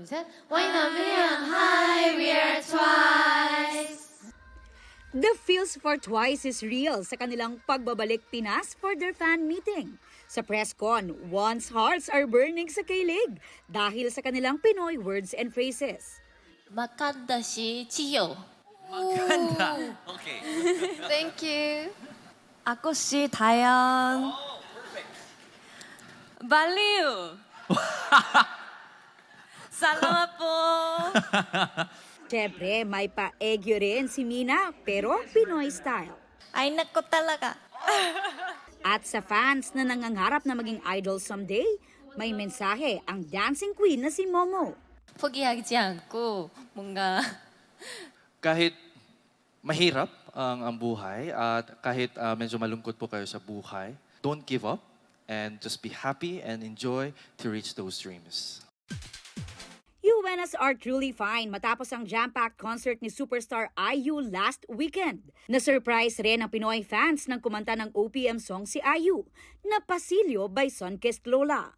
둘, 셋. Why not million high, we are twice. The feels for Twice is real sa kanilang pagbabalik Pinas for their fan meeting. Sa press con, one's hearts are burning sa kilig dahil sa kanilang Pinoy words and phrases. Maganda si Chiyo. Maganda. Okay. Thank you. Ako si Taeyang. Baliw. Salamat po. Siyempre, may pa-egyo rin si Mina pero Pinoy style. Ay, nako talaga. At sa fans na nangangarap na maging idol someday, may mensahe ang dancing queen na si Momo. 포기하지 않고 뭔가 Kahit mahirap ang buhay at kahit medyo malungkot po kayo sa buhay, don't give up and just be happy and enjoy to reach those dreams. UNS are truly fine matapos ang jam-packed concert ni superstar IU last weekend. Na-surprise rin ang Pinoy fans nang kumanta ng OPM song si IU, na Pasilyo by Sunkissed Lola.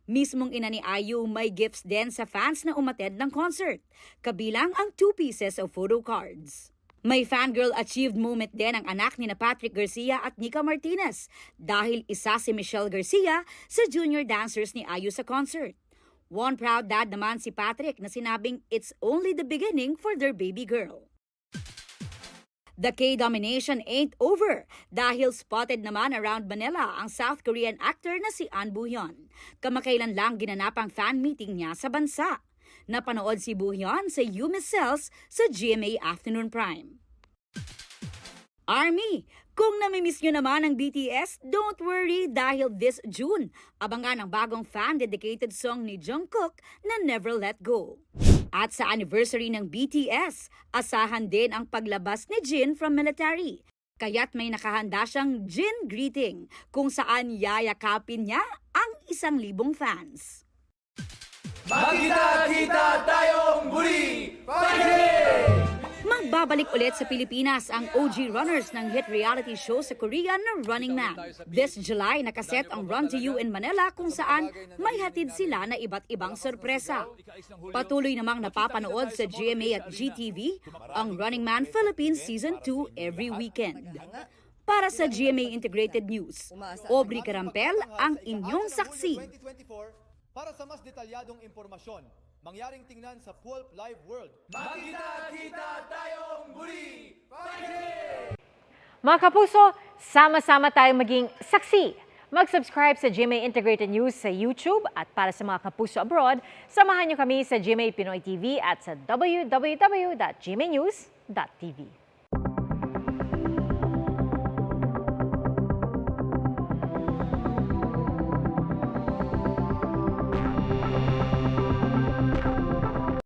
Mismong ina ni IU may gifts din sa fans na umattend ng concert, kabilang ang 2 pieces of photo cards. May fangirl achieved moment din ang anak ni na Patrick Garcia at Nika Martinez dahil isa si Michelle Garcia sa junior dancers ni IU sa concert. One proud dad naman si Patrick na sinabing it's only the beginning for their baby girl. The K-domination ain't over dahil spotted naman around Manila ang South Korean actor na si An Boo-hyun. Kamakailan lang ginanap ang fan meeting niya sa bansa. Napanood si Boo-hyun sa You Miss Cells sa GMA Afternoon Prime. Army, kung namimiss nyo naman ang BTS, don't worry dahil this June, abangan ang bagong fan-dedicated song ni Jungkook na Never Let Go. At sa anniversary ng BTS, asahan din ang paglabas ni Jin from military. Kaya't may nakahanda siyang Jin greeting kung saan yayakapin niya ang 1,000 fans. Magkita-kita tayong muli! Fighting! Magbabalik ulit sa Pilipinas ang OG runners ng hit reality show sa Korea na Running Man. This July, nakaset ang Run to You in Manila kung saan may hatid sila na iba't ibang sorpresa. Patuloy namang napapanood sa GMA at GTV ang Running Man Philippines Season 2 every weekend. Para sa GMA Integrated News, Aubrey Carampel ang inyong saksi. Para sa mas detalyadong impormasyon, mangyaring tingnan sa Pulp Live World. Magkita-kita tayong muli! Fighting! Mga kapuso, sama-sama tayong maging saksi. Mag-subscribe sa GMA Integrated News sa YouTube at para sa mga kapuso abroad, samahan niyo kami sa GMA Pinoy TV at sa www.gmanews.tv.